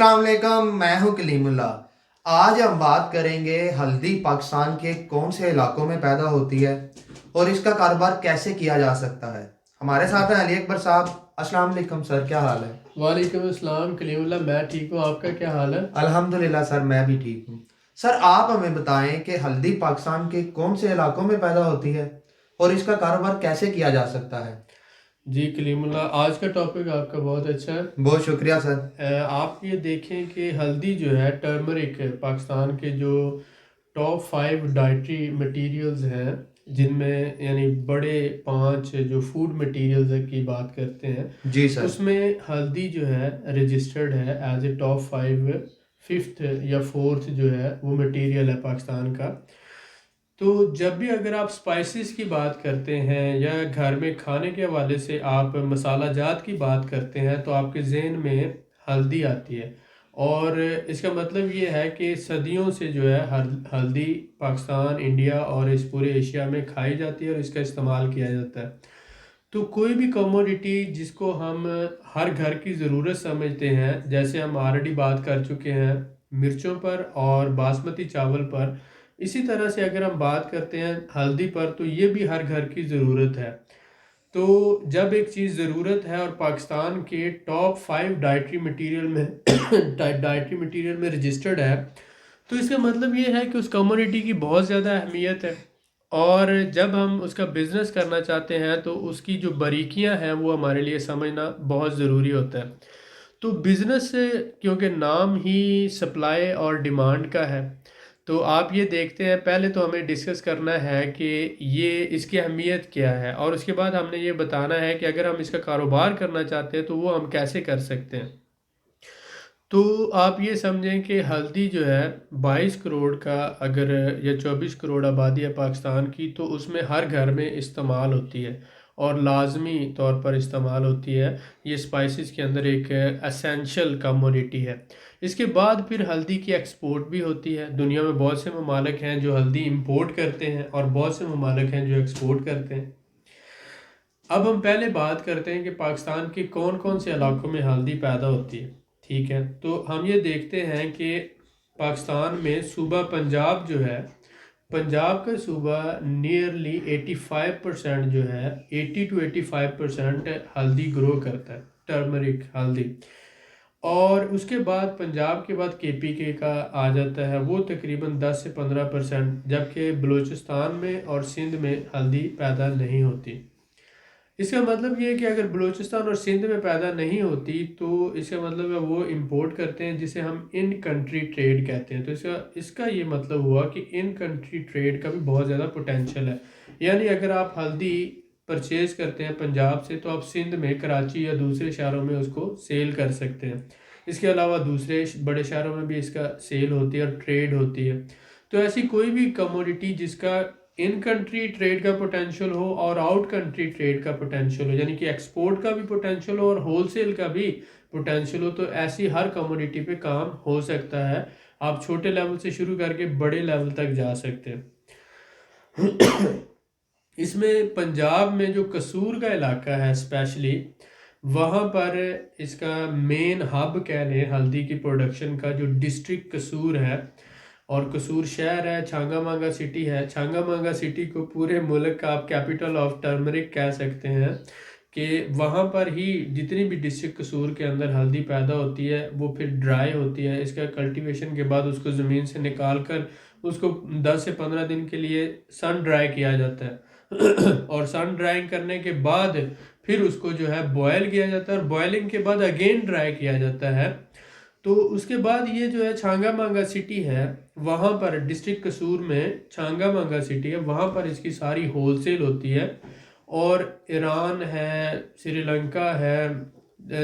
अस्सलाम वालेकुम, मैं हूं कलीमुल्ला। आज हम बात करेंगे हल्दी पाकिस्तान के कौन से इलाकों में पैदा होती है और इसका कारोबार कैसे किया जा सकता है। हमारे साथ हैं अली अकबर साहब। अस्सलाम वालेकुम सर, क्या हाल है? वालेकुम अस्सलाम कलीमुल्लाह। मैं ठीक हूँ, आपका क्या हाल है? अल्हम्दुलिल्लाह सर, मैं भी ठीक हूँ। सर आप हमें बताएं कि हल्दी पाकिस्तान के कौन से इलाकों में पैदा होती है और इसका कारोबार कैसे किया जा सकता है। जी कलीमुल्लाह, आज का टॉपिक आपका बहुत अच्छा है। बहुत शुक्रिया सर। आप ये देखें कि हल्दी जो है, टर्मरिक, पाकिस्तान के जो टॉप 5 डाइटरी मटेरियल्स हैं, जिनमें यानी बड़े 5 जो फूड मटेरियल्स की बात करते हैं, जी सर। उसमें हल्दी जो है रजिस्टर्ड है एज ए टॉप 5, फिफ्थ या फोर्थ जो है वो मटेरियल है पाकिस्तान का। तो जब भी अगर आप स्पाइसेस की बात करते हैं या घर में खाने के हवाले से आप मसाला जात की बात करते हैं तो आपके जहन में हल्दी आती है। और इसका मतलब ये है कि सदियों से जो है हल्दी पाकिस्तान, इंडिया और इस पूरे एशिया में खाई जाती है और इसका इस्तेमाल किया जाता है। तो कोई भी कमोडिटी जिसको हम हर घर की ज़रूरत समझते हैं, जैसे हम ऑलरेडी बात कर चुके हैं मिर्चों पर और बासमती चावल पर, इसी तरह से अगर हम बात करते हैं हल्दी पर तो ये भी हर घर की ज़रूरत है। तो जब एक चीज़ ज़रूरत है और पाकिस्तान के टॉप 5 डाइटरी मटेरियल में डाइटरी मटेरियल में रजिस्टर्ड है, तो इसका मतलब ये है कि उस कम्युनिटी की बहुत ज़्यादा अहमियत है। और जब हम उसका बिज़नेस करना चाहते हैं तो उसकी जो बारीकियां हैं वो हमारे लिए समझना बहुत ज़रूरी होता है। तो बिज़नेस से, क्योंकि नाम ही सप्लाई और डिमांड का है, तो आप ये देखते हैं, पहले तो हमें डिस्कस करना है कि ये इसकी अहमियत क्या है और उसके बाद हमने ये बताना है कि अगर हम इसका कारोबार करना चाहते हैं तो वो हम कैसे कर सकते हैं। तो आप ये समझें कि हल्दी जो है 22 करोड़ का अगर या 24 करोड़ आबादी है पाकिस्तान की, तो उसमें हर घर में इस्तेमाल होती है और लाजमी तौर पर इस्तेमाल होती है। ये स्पाइसेस के अंदर एक एसेंशियल कमोडिटी है। इसके बाद फिर हल्दी की एक्सपोर्ट भी होती है। दुनिया में बहुत से ममालिक हैं जो हल्दी इंपोर्ट करते हैं और बहुत से ममालिक हैं जो एक्सपोर्ट करते हैं। अब हम पहले बात करते हैं कि पाकिस्तान के कौन कौन से इलाकों में हल्दी पैदा होती है। ठीक है, तो हम ये देखते हैं कि पाकिस्तान में सूबा पंजाब जो है, पंजाब का सूबा नियरली 85% जो है, 80 to 85% हल्दी ग्रो करता है, टर्मरिक हल्दी। और उसके बाद पंजाब के बाद केपीके का आ जाता है, वो तकरीबन 10 से 15%, जबकि बलूचिस्तान में और सिंध में हल्दी पैदा नहीं होती। इसका मतलब ये है कि अगर बलूचिस्तान और सिंध में पैदा नहीं होती तो इसका मतलब है वो इंपोर्ट करते हैं, जिसे हम इन कंट्री ट्रेड कहते हैं। तो इसका इसका ये मतलब हुआ कि इन कंट्री ट्रेड का भी बहुत ज़्यादा पोटेंशियल है। यानी अगर आप हल्दी परचेज करते हैं पंजाब से तो आप सिंध में, कराची या दूसरे शहरों में उसको सेल कर सकते हैं। इसके अलावा दूसरे बड़े शहरों में भी इसका सेल होती है और ट्रेड होती है। तो ऐसी कोई भी कमोडिटी जिसका इन कंट्री ट्रेड का पोटेंशियल हो और आउट कंट्री ट्रेड का पोटेंशियल हो, यानी कि एक्सपोर्ट का भी पोटेंशियल हो और होलसेल का भी पोटेंशियल हो, तो ऐसी हर कमोडिटी पे काम हो सकता है। आप छोटे लेवल से शुरू करके बड़े लेवल तक जा सकते हैं। इसमें पंजाब में जो कसूर का इलाका है स्पेशली, वहाँ पर इसका मेन हब कह लें हल्दी की प्रोडक्शन का, जो डिस्ट्रिक्ट कसूर है और कसूर शहर है, छांगा मांगा सिटी है। छांगा मांगा सिटी को पूरे मुल्क का आप कैपिटल ऑफ टर्मरिक कह सकते हैं, कि वहाँ पर ही जितनी भी डिस्ट्रिक्ट कसूर के अंदर हल्दी पैदा होती है वो फिर ड्राई होती है। इसका कल्टीवेशन के बाद उसको ज़मीन से निकाल कर उसको 10 से 15 दिन के लिए सन ड्राई किया जाता है। और सन ड्राइंग करने के बाद फिर उसको जो है बॉयल किया जाता है और बॉयलिंग के बाद अगेन ड्राई किया जाता है। तो उसके बाद ये जो है छांगा मांगा सिटी है, वहाँ पर डिस्ट्रिक्ट कसूर में छांगा मांगा सिटी है, वहाँ पर इसकी सारी होलसेल होती है। और ईरान है, श्रीलंका है,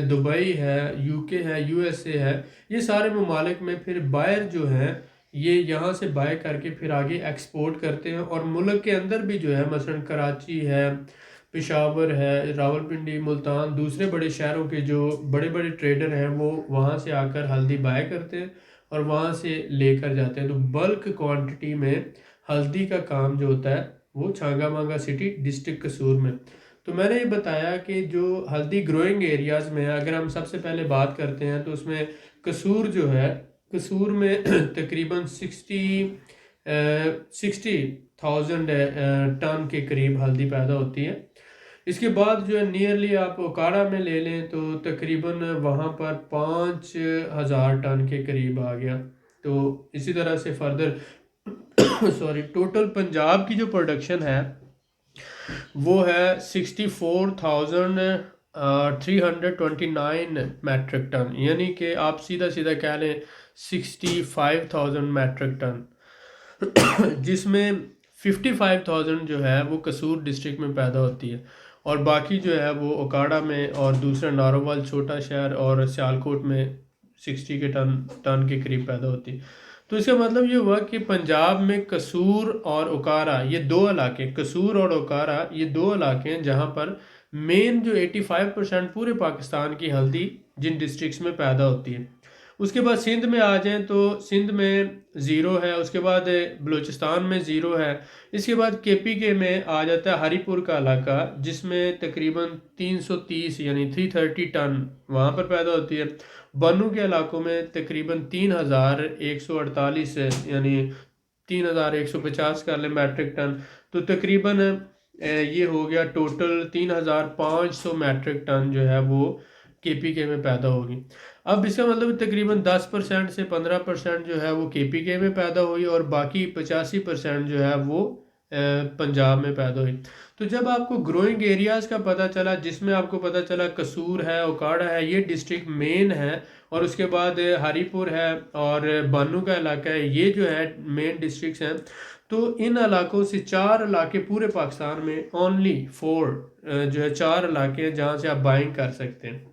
दुबई है, यूके है, यूएसए है, ये सारे ममालिक में फिर बायर जो हैं ये यहाँ से बाय करके फिर आगे एक्सपोर्ट करते हैं। और मुल्क के अंदर भी जो है, मसलन कराची है, पेशावर है, रावलपिंडी, मुल्तान, दूसरे बड़े शहरों के जो बड़े बड़े ट्रेडर हैं वो वहाँ से आकर हल्दी बाय करते हैं और वहाँ से लेकर जाते हैं। तो बल्क क्वांटिटी में हल्दी का काम जो होता है वो छांगा मांगा सिटी डिस्ट्रिक्ट कसूर में। तो मैंने ये बताया कि जो हल्दी ग्रोइंग एरियाज़ में है, अगर हम सबसे पहले बात करते हैं तो उसमें कसूर जो है, कसूर में तकरीबन 60,000 टन के करीब हल्दी पैदा होती है। इसके बाद जो है नियरली आप ओकाड़ा में ले लें तो तकरीबन वहाँ पर 5,000 टन के करीब आ गया। तो इसी तरह से फर्दर सॉरी, टोटल पंजाब की जो प्रोडक्शन है वो है 64,329 मैट्रिक टन, यानी कि आप सीधा सीधा कह लें 65,000 मैट्रिक टन, जिसमें 55,000 जो है वो कसूर डिस्ट्रिक्ट में पैदा होती है और बाकी जो है वो ओकाड़ा में और दूसरा नारोवाल छोटा शहर और सियालकोट में 60 के टन के करीब पैदा होती है। तो इसका मतलब ये हुआ कि पंजाब में कसूर और ओकारा, ये दो इलाके, कसूर और ओकारा ये दो इलाके हैं जहाँ पर मेन जो 85% पूरे पाकिस्तान की हल्दी जिन डिस्ट्रिक्ट्स में पैदा होती है। उसके बाद सिंध में आ जाएं तो सिंध में ज़ीरो है, उसके बाद बलूचिस्तान में ज़ीरो है, इसके बाद KPK में आ जाता है हरीपुर का इलाका जिसमें तकरीबन 330 यानी 330 टन वहाँ पर पैदा होती है। बनू के इलाकों में तकरीबन 3,148 यानी 3,150 कर लें मैट्रिक टन, तो तकरीबन ये हो गया टोटल 3,500 मैट्रिक टन जो है वो KPK में पैदा होगी। अब इसका मतलब तकरीबन 10% से 15% जो है वो KPK में पैदा हुई और बाकी 85% जो है वो पंजाब में पैदा हुई। तो जब आपको ग्रोइंग एरियाज़ का पता चला, जिसमें आपको पता चला कसूर है, ओकाड़ा है, ये डिस्ट्रिक्ट मेन है और उसके बाद हरीपुर है और बानू का इलाका है, ये जो है मेन डिस्ट्रिक्ट्स हैं, तो इन इलाकों से 4 इलाके पूरे पाकिस्तान में ओनली 4 जो है 4 इलाके हैं जहाँ से आप बाइंग कर सकते हैं।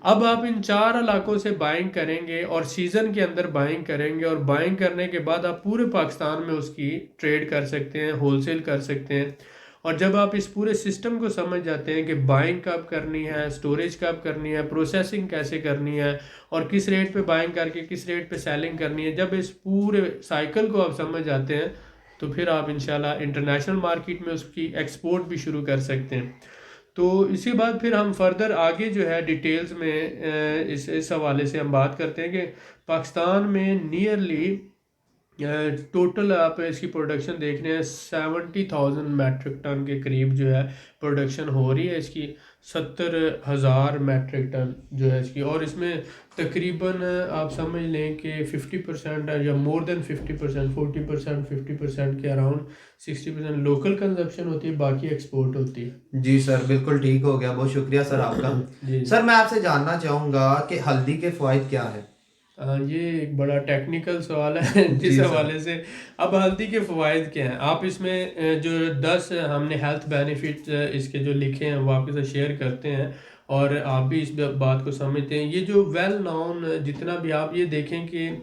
अब आप इन 4 इलाकों से बाइंग करेंगे और सीज़न के अंदर बाइंग करेंगे और बाइंग करने के बाद आप पूरे पाकिस्तान में उसकी ट्रेड कर सकते हैं, होलसेल कर सकते हैं। और जब आप इस पूरे सिस्टम को समझ जाते हैं कि बाइंग कब करनी है, स्टोरेज कब करनी है, प्रोसेसिंग कैसे करनी है और किस रेट पे बाइंग करके किस रेट पे सेलिंग करनी है, जब इस पूरे साइकिल को आप समझ जाते हैं तो फिर आप इंशाल्लाह इंटरनेशनल मार्केट में उसकी एक्सपोर्ट भी शुरू कर सकते हैं। तो इसके बाद फिर हम फर्दर आगे जो है डिटेल्स में इस हवाले से हम बात करते हैं कि पाकिस्तान में नियरली टोटल आप इसकी प्रोडक्शन देख रहे हैं 70,000 मैट्रिक टन के करीब जो है प्रोडक्शन हो रही है इसकी, 70,000 मैट्रिक टन जो है इसकी, और इसमें तकरीबन आप समझ लें कि 50% या मोर देन 50%, 40%, 50% के अराउंड 60% लोकल कंजप्शन होती है, बाकी एक्सपोर्ट होती है। जी सर, बिल्कुल ठीक हो गया, बहुत शुक्रिया सर आपका। जी सर मैं आपसे जानना चाहूँगा कि हल्दी के फ़वाइद क्या है। ये एक बड़ा टेक्निकल सवाल है जिस जी सर। हवाले से, अब हल्दी के फ़वाइद क्या हैं, आप इसमें जो 10 हमने हेल्थ बेनिफिट इसके जो लिखे हैं वो आपके साथ शेयर करते हैं और आप भी इस बात को समझते हैं। ये जो वेल नोन जितना भी आप ये देखें कि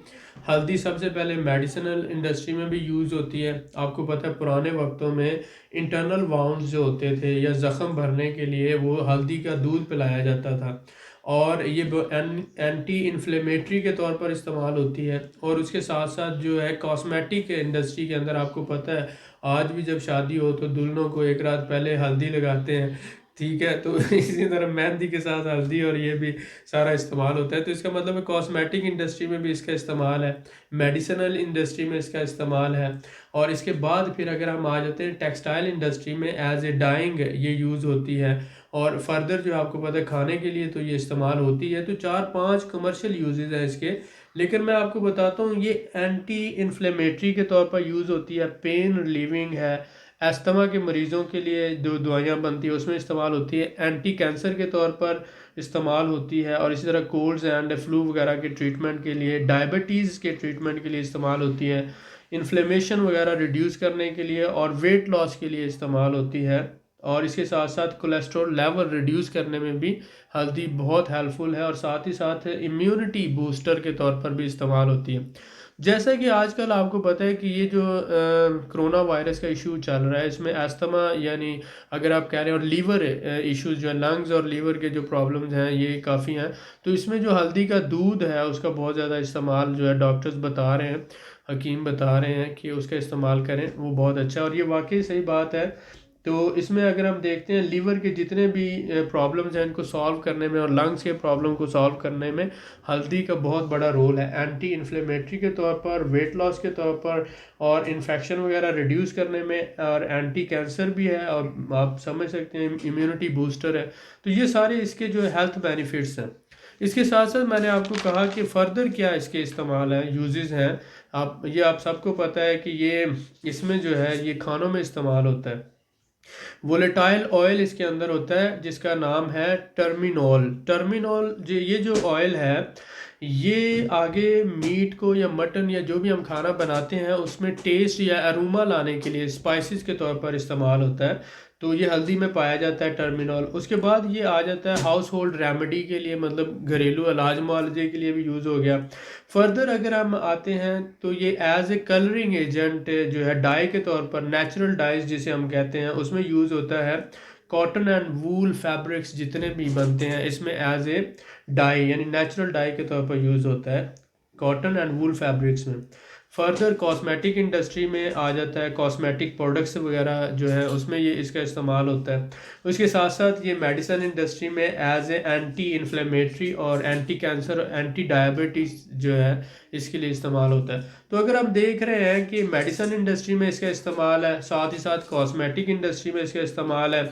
हल्दी सबसे पहले मेडिसिनल इंडस्ट्री में भी यूज़ होती है। आपको पता है पुराने वक्तों में इंटरनल वाउंड्स जो होते थे या ज़ख़म भरने के लिए वो हल्दी का दूध पिलाया जाता था और ये एंटी इन्फ्लेमेटरी के तौर पर इस्तेमाल होती है। और उसके साथ साथ जो है कॉस्मेटिक इंडस्ट्री के अंदर आपको पता है आज भी जब शादी हो तो दुल्हनों को एक रात पहले हल्दी लगाते हैं, ठीक है, तो इसी तरह मेहंदी के साथ हल्दी और ये भी सारा इस्तेमाल होता है। तो इसका मतलब है कॉस्मेटिक इंडस्ट्री में भी इसका इस्तेमाल है, मेडिसिनल इंडस्ट्री में इसका इस्तेमाल है और इसके बाद फिर अगर हम आ जाते हैं टेक्सटाइल इंडस्ट्री में एज ए डाइंग ये यूज़ होती है और फर्दर जो आपको पता है खाने के लिए तो ये इस्तेमाल होती है। तो 4-5 कमर्शियल यूजेस हैं इसके, लेकिन मैं आपको बताता हूँ ये एंटी इन्फ्लेमेटरी के तौर पर यूज़ होती है, पेन रिलीविंग है, अस्थमा के मरीज़ों के लिए जो दवाइयाँ बनती है उसमें इस्तेमाल होती है, एंटी कैंसर के तौर पर इस्तेमाल होती है और इसी तरह कोल्ड्स एंड फ्लू वगैरह के ट्रीटमेंट के लिए, डायबिटीज़ के ट्रीटमेंट के लिए इस्तेमाल होती है, इन्फ्लेमेशन वगैरह रिड्यूस करने के लिए और वेट लॉस के लिए इस्तेमाल होती है और इसके साथ साथ कोलेस्ट्रॉल लेवल रिड्यूस करने में भी हल्दी बहुत हेल्पफुल है और साथ ही साथ इम्यूनिटी बूस्टर के तौर पर भी इस्तेमाल होती है। जैसा कि आजकल आपको पता है कि ये जो कोरोना वायरस का इशू चल रहा है इसमें अस्थमा यानी अगर आप कह रहे हैं और लीवर इश्यूज जो है लंग्स और लीवर के जो प्रॉब्लम्स हैं ये काफ़ी हैं, तो इसमें जो हल्दी का दूध है उसका बहुत ज़्यादा इस्तेमाल जो है डॉक्टर्स बता रहे हैं, हकीम बता रहे हैं कि उसका इस्तेमाल करें, वो बहुत अच्छा है और ये वाकई सही बात है तो इसमें अगर हम देखते हैं लीवर के जितने भी प्रॉब्लम्स हैं इनको सॉल्व करने में और लंग्स के प्रॉब्लम को सॉल्व करने में हल्दी का बहुत बड़ा रोल है। एंटी इन्फ्लेमेटरी के तौर पर, वेट लॉस के तौर पर और इन्फेक्शन वगैरह रिड्यूस करने में, और एंटी कैंसर भी है, और आप समझ सकते हैं इम्यूनिटी बूस्टर है। तो ये सारे इसके जो हेल्थ बेनिफिट्स हैं। इसके साथ साथ मैंने आपको कहा कि फ़र्दर क्या इसके इस्तेमाल हैं, यूजेस हैं। आप सबको पता है कि ये इसमें जो है ये खानों में इस्तेमाल होता है। वोलेटाइल ऑयल इसके अंदर होता है जिसका नाम है टर्मिनॉल। टर्मिनॉल ये जो ऑयल है ये आगे मीट को या मटन या जो भी हम खाना बनाते हैं उसमें टेस्ट या अरोमा लाने के लिए स्पाइसेस के तौर पर इस्तेमाल होता है। तो ये हल्दी में पाया जाता है टर्मिनॉल। उसके बाद ये आ जाता है हाउस होल्ड रेमेडी के लिए, मतलब घरेलू इलाज मुआवजे के लिए भी यूज़ हो गया। फर्दर अगर हम आते हैं तो ये एज ए कलरिंग एजेंट जो है डाई के तौर पर, नेचुरल डाइज जिसे हम कहते हैं उसमें यूज़ होता है। कॉटन एंड वूल फैब्रिक्स जितने भी बनते हैं इसमें एज ए डाई यानी नेचुरल डाई के तौर पर यूज़ होता है कॉटन एंड वूल फैब्रिक्स में। फर्दर कॉस्मेटिक इंडस्ट्री में आ जाता है, कॉस्मेटिक प्रोडक्ट्स वगैरह जो है उसमें ये इसका इस्तेमाल होता है। उसके साथ साथ ये मेडिसिन इंडस्ट्री में एज ए एंटी इन्फ्लेमेटरी और एंटी कैंसर, एंटी डायबिटीज़ जो है इसके लिए इस्तेमाल होता है। तो अगर हम देख रहे हैं कि मेडिसिन इंडस्ट्री में इसका इस्तेमाल है, साथ ही साथ कॉस्मेटिक इंडस्ट्री में इसका इस्तेमाल है।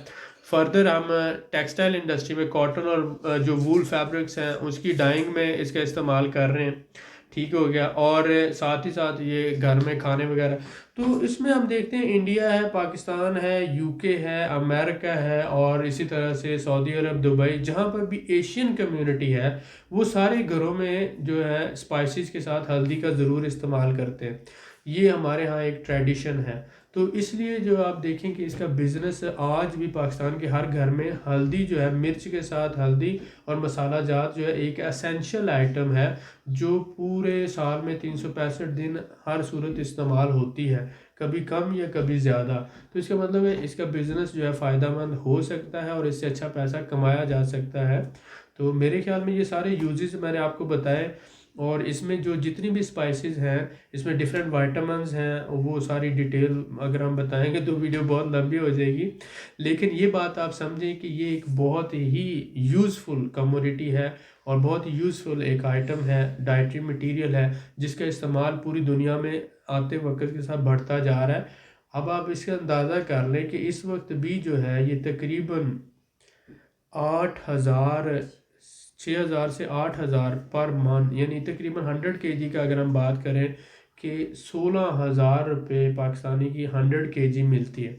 फर्दर हम टेक्सटाइल इंडस्ट्री में कॉटन और जो वूल फैब्रिक्स हैं उसकी डाइंग में इसका इस्तेमाल कर रहे हैं, ठीक हो गया। और साथ ही साथ ये घर में खाने वगैरह। तो इसमें हम देखते हैं इंडिया है, पाकिस्तान है, यूके है, अमेरिका है और इसी तरह से सऊदी अरब, दुबई, जहाँ पर भी एशियन कम्युनिटी है वो सारे घरों में जो है स्पाइसेस के साथ हल्दी का ज़रूर इस्तेमाल करते हैं। ये हमारे यहाँ एक ट्रेडिशन है। तो इसलिए जो आप देखें कि इसका बिज़नेस आज भी पाकिस्तान के हर घर में हल्दी जो है, मिर्च के साथ हल्दी और मसाला जात जो है एक एसेंशियल आइटम है जो पूरे साल में 365 दिन हर सूरत इस्तेमाल होती है, कभी कम या कभी ज़्यादा। तो इसका मतलब है इसका बिज़नेस जो है फ़ायदेमंद हो सकता है और इससे अच्छा पैसा कमाया जा सकता है। तो मेरे ख्याल में ये सारे यूजेस मैंने आपको बताए, और इसमें जो जितनी भी स्पाइसेस हैं इसमें डिफरेंट वाइटामिन्स हैं, वो सारी डिटेल अगर हम बताएंगे तो वीडियो बहुत लंबी हो जाएगी। लेकिन ये बात आप समझें कि ये एक बहुत ही यूज़फुल कमोडिटी है और बहुत ही यूज़फुल एक आइटम है, डाइटरी मटेरियल है जिसका इस्तेमाल पूरी दुनिया में आते वक्त के साथ बढ़ता जा रहा है। अब आप इसका अंदाज़ा कर लें कि इस वक्त भी जो है ये तकरीबन 8,000 6,000 से 8,000 पर मन, यानी तकरीबन 100 kg का अगर हम बात करें कि 16,000 रुपये पाकिस्तानी की 100 kg मिलती है,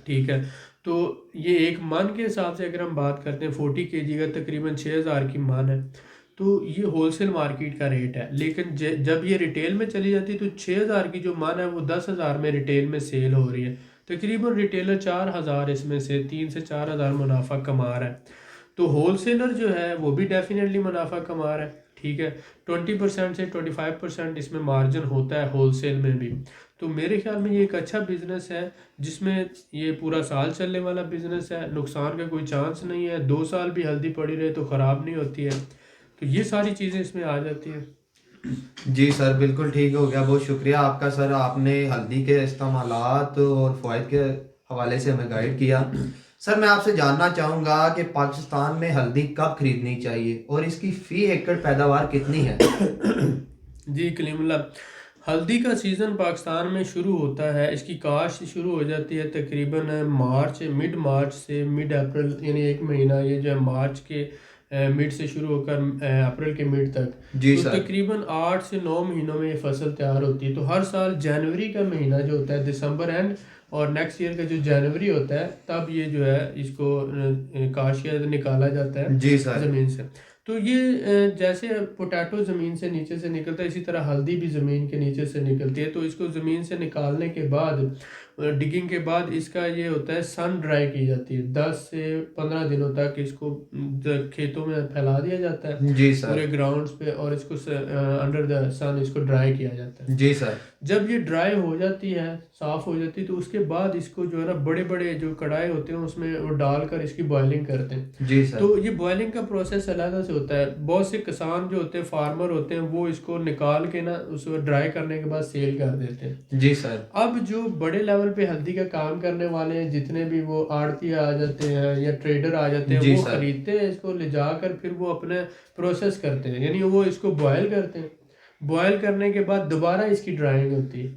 ठीक है। तो ये एक मन के हिसाब से अगर हम बात करते हैं 40 kg का तकरीबन 6,000 की मन है। तो ये होलसेल मार्केट का रेट है। लेकिन जब ये रिटेल में चली जाती है तो 6,000 की जो मन है वो 10,000 में रिटेल में सेल हो रही है। तकरीबन रिटेलर 4,000 इसमें से 3 से 4,000 मुनाफा कमा रहा है। तो होलसेलर जो है वो भी डेफिनेटली मुनाफा कमा रहा है, ठीक है। 20% से 25% इसमें मार्जिन होता है होलसेल में भी। तो मेरे ख्याल में ये एक अच्छा बिजनेस है जिसमें ये पूरा साल चलने वाला बिजनेस है, नुकसान का कोई चांस नहीं है, 2 साल भी हल्दी पड़ी रहे तो ख़राब नहीं होती है। तो ये सारी चीज़ें इसमें आ जाती हैं। जी सर, बिल्कुल ठीक हो गया। बहुत शुक्रिया आपका सर, आपने हल्दी के इस्तेमालात और फ़वाइद के हवाले से हमें गाइड किया। सर मैं आपसे जानना चाहूँगा कि पाकिस्तान में हल्दी कब खरीदनी चाहिए और इसकी फ़ी एकड़ पैदावार कितनी है? जी कलीमुल्लाह, हल्दी का सीज़न पाकिस्तान में शुरू होता है, इसकी काश्त शुरू हो जाती है तकरीबन मिड मार्च से मिड अप्रैल, यानी एक महीना ये जो है मार्च के मिड से शुरू होकर अप्रैल के मिड तक। जी तो सर। तकरीबन 8 से 9 महीनों में ये फसल तैयार होती है। तो हर साल जनवरी का महीना जो होता है, दिसंबर एंड और नेक्स्ट ईयर का जो जनवरी होता है तब ये जो है इसको काशिया निकाला जाता है जी सर। ज़मीन से। तो ये जैसे पोटैटो ज़मीन से नीचे से निकलता है इसी तरह हल्दी भी ज़मीन के नीचे से निकलती है। तो इसको ज़मीन से निकालने के बाद डिगिंग के बाद इसका ये होता है सन ड्राई की जाती है, 10 से 15 दिनों तक इसको खेतों में फैला दिया जाता है जी सर। पूरे ग्राउंड्स पे, और इसको अंडर द सन इसको ड्राई किया जाता है। जी सर। जब ये ड्राई हो जाती है, साफ़ हो जाती है, तो उसके बाद इसको जो है ना बड़े बड़े जो कढ़ाई होते हैं उसमें वो डालकर इसकी बॉयलिंग करते हैं। जी सर। तो ये बॉयलिंग का प्रोसेस अलग से होता है। बहुत से किसान जो होते हैं, फार्मर होते हैं, वो इसको निकाल के ना उसको ड्राई करने के बाद सेल कर देते हैं। जी सर। अब जो बड़े लेवल लेवल पे हल्दी का काम करने वाले हैं जितने भी वो आड़ती आ जाते हैं या ट्रेडर आ जाते हैं, जी वो सर। खरीदते हैं इसको, ले जाकर फिर वो अपने प्रोसेस करते हैं, यानी वो इसको बॉयल करते हैं। बॉयल करने के बाद दोबारा इसकी ड्राइंग होती है,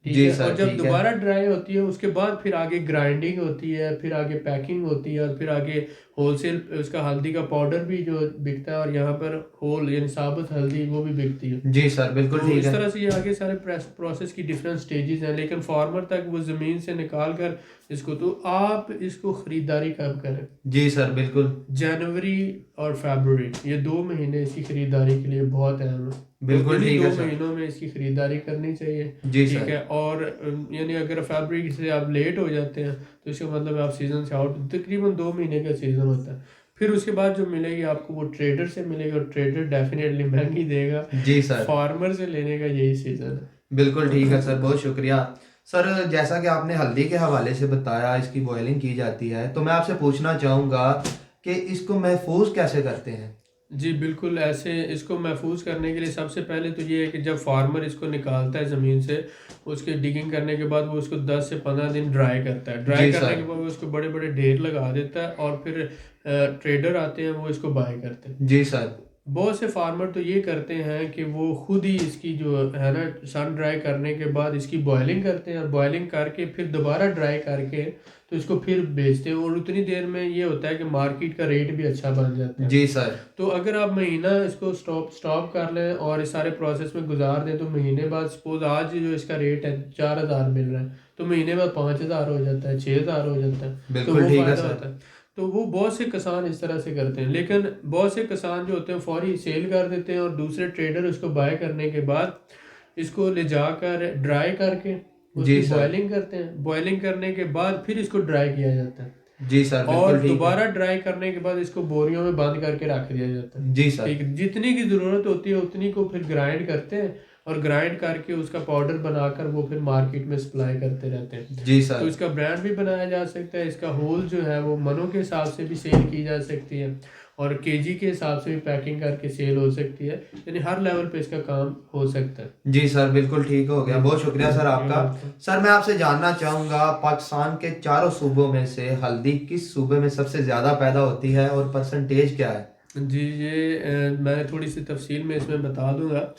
ठीक जी है। और सर, जब ठीक है। दोबारा ड्राई होती है उसके बाद फिर आगे ग्राइंडिंग होती है, फिर आगे पैकिंग होती है, और फिर आगे होलसेल उसका हल्दी का पाउडर भी जो बिकता है, और यहाँ पर होल यानी साबुत हल्दी वो भी बिकती है। जी सर, बिल्कुल तो ठीक इस है। तरह से ये आगे सारे प्रोसेस की डिफरेंट स्टेजेस हैं, लेकिन फार्मर तक वो ज़मीन से निकाल कर इसको, तो आप इसको ख़रीदारी कब करें? जी सर, बिल्कुल। जनवरी और फरवरी, ये 2 महीने इसकी ख़रीदारी के लिए बहुत अहम है। तो बिल्कुल इन्हीं ठीक दो है सर। महीनों में इसकी ख़रीदारी करनी चाहिए, जी ठीक सर। है। और यानी अगर फरवरी से आप लेट हो जाते हैं तो इसका मतलब आप सीज़न से आउट, तकरीबन 2 महीने का सीज़न होता है। फिर उसके बाद जो मिलेगी आपको वो ट्रेडर से मिलेगी, और ट्रेडर डेफिनेटली महंगी देगा। जी सर, फार्मर से लेने का यही सीज़न बिल्कुल ठीक है है। सर, बहुत शुक्रिया। सर, जैसा कि आपने हल्दी के हवाले से बताया इसकी बॉयलिंग की जाती है, तो मैं आपसे पूछना चाहूँगा कि इसको महफूज कैसे करते हैं? जी बिल्कुल, ऐसे इसको महफूज करने के लिए सबसे पहले तो ये है कि जब फार्मर इसको निकालता है ज़मीन से, उसके डिगिंग करने के बाद वो उसको 10 से 15 दिन ड्राई करता है। ड्राई जी करने सर। के बाद वो उसको बड़े बड़े ढेर लगा देता है, और फिर ट्रेडर आते हैं, वो इसको बाय करते हैं। जी सर। बहुत से फार्मर तो ये करते हैं कि वो खुद ही इसकी जो है ना, सन ड्राई करने के बाद इसकी बॉयलिंग करते हैं, और बॉयलिंग करके फिर दोबारा ड्राई करके तो इसको फिर बेचते हैं, और उतनी देर में ये होता है कि मार्केट का रेट भी अच्छा बन जाता है। जी सर। तो अगर आप महीना इसको स्टॉप कर लें और इस सारे प्रोसेस में गुजार दें, तो महीने बाद सपोज आज जो इसका रेट है 4,000 मिल रहा है, तो महीने बाद 5,000 हो जाता है, 6,000 हो जाता है। तो बिल्कुल वो ठीक है फ़ायदा सर। होता है। तो वो बहुत से किसान इस तरह से करते हैं, लेकिन बहुत से किसान जो होते हैं फौरी सेल कर देते हैं, और दूसरे ट्रेडर उसको बाय करने के बाद इसको ले जाकर ड्राई करके उसकी जी सर। बॉयलिंग करते हैं। बॉयलिंग करने के बाद फिर इसको ड्राई किया जाता है, जी सर, और बिल्कुल ठीक है। दोबारा ड्राई करने के बाद इसको बोरियों में बंद करके रख दिया जाता है। जी सर। ठीक है, जितनी की ज़रूरत होती है उतनी को फिर ग्राइंड करते हैं, और ग्राइंड करके उसका पाउडर बनाकर वो फिर मार्केट में सप्लाई करते रहते हैं। जी तो सर। इसका ब्रांड भी बनाया जा सकता है, इसका होल जो है वो मनों के हिसाब से भी सेल की जा सकती है, और केजी के हिसाब से भी पैकिंग करके सेल हो सकती है, यानी हर लेवल पे इसका काम हो सकता है। जी सर, बिल्कुल ठीक हो गया, बहुत शुक्रिया सर आपका। बिल्कुल। सर, मैं आपसे जानना चाहूँगा, पाकिस्तान के चारों सूबों में से हल्दी किस सूबे में सबसे ज़्यादा पैदा होती है और परसेंटेज क्या है? जी, ये मैं थोड़ी सी तफसील में इसमें बता दूंगा।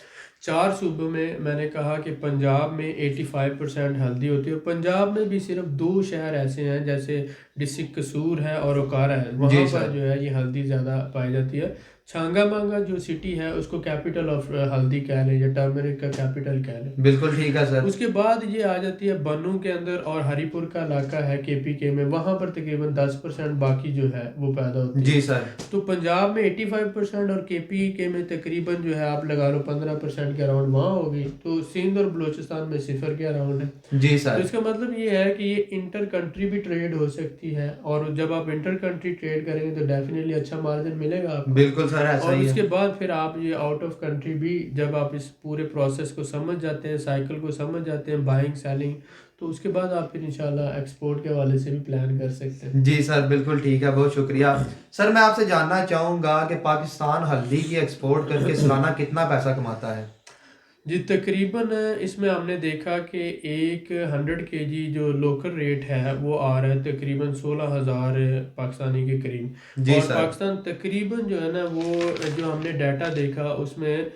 4 सूबों में मैंने कहा कि पंजाब में 85% हल्दी होती है, और पंजाब में भी सिर्फ 2 शहर ऐसे हैं, जैसे डिस्ट्रिक्ट कसूर है और ओकारा है, वहाँ जी पर सर। जो है ये हल्दी ज़्यादा पाई जाती है। छांगा मांगा जो सिटी है उसको कैपिटल ऑफ हल्दी कह लें, या टर्मरिक का कैपिटल कह लें। बिल्कुल ठीक है सर। उसके बाद ये आ जाती है बन्नू के अंदर, और हरीपुर का इलाका है केपीके में, वहाँ पर तकरीबन 10% बाकी जो है वो पैदा होती है। जी सर। तो पंजाब में 85% और केपीके में तकरीबन जो है आप लगा लो 15% के अराउंड वहाँ होगी। तो सिंध और बलूचिस्तान में 0 के अराउंड है। जी तो सर। इसका मतलब ये है कि ये इंटर कंट्री भी ट्रेड हो सकती है, और जब आप इंटर कंट्री ट्रेड करेंगे तो डेफिनेटली अच्छा मार्जिन मिलेगा आपको। बिल्कुल सर, ऐसा और ही उसके है। बाद फिर आप ये आउट ऑफ कंट्री भी, जब आप इस पूरे प्रोसेस को समझ जाते हैं, साइकिल को समझ जाते हैं, बाइंग सेलिंग, तो उसके बाद आप फिर इंशाल्लाह एक्सपोर्ट के हवाले से भी प्लान कर सकते हैं। जी सर, बिल्कुल ठीक है, बहुत शुक्रिया। सर, मैं आपसे जानना चाहूँगा कि पाकिस्तान हल्दी की एक्सपोर्ट करके सालाना कितना पैसा कमाता है? जी तकरीबन इसमें हमने देखा कि एक 100 केजी जो लोकल रेट है वो आ रहा है तकरीबन 16,000 पाकिस्तानी के करीब। जी और सर। पाकिस्तान तकरीबन जो है ना, वो जो हमने डाटा देखा उसमें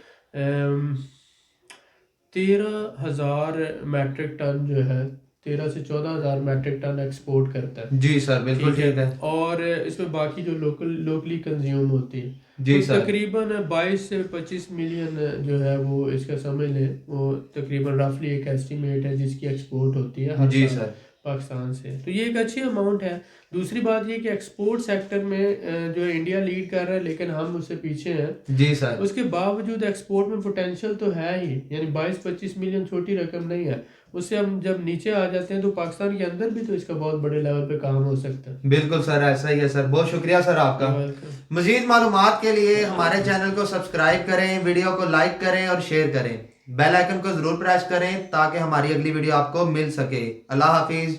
13,000 मैट्रिक टन जो है, 13 से 14,000 मैट्रिक टन एक्सपोर्ट करता है। जी सर, बिल्कुल ठीक ठीक है, है। और इसमें बाकी जो लोकली कंज्यूम होती है, जी तो सर। तकरीबन 22 से 25 मिलियन जो है वो इसका समझ लें, वो तकरीबन रफली एक एस्टीमेट है जिसकी एक्सपोर्ट होती है हर जी साल सर। पाकिस्तान से। तो ये एक अच्छी अमाउंट है। दूसरी बात ये कि एक्सपोर्ट सेक्टर में जो है इंडिया लीड कर रहा है, लेकिन हम उससे पीछे हैं। जी सर। उसके बावजूद एक्सपोर्ट में पोटेंशियल तो है ही, यानी 22-25 मिलियन छोटी रकम नहीं है। उससे हम जब नीचे आ जाते हैं तो पाकिस्तान के अंदर भी तो इसका बहुत बड़े लेवल पे काम हो सकता है। बिल्कुल सर, ऐसा ही है सर, बहुत शुक्रिया सर आपका। वेलकम। मजीद मालूमात के लिए हमारे चैनल को सब्सक्राइब करें, वीडियो को लाइक करें और शेयर करें। बेल आइकन को जरूर प्रेस करें ताकि हमारी अगली वीडियो आपको मिल सके। अल्लाह हाफिज।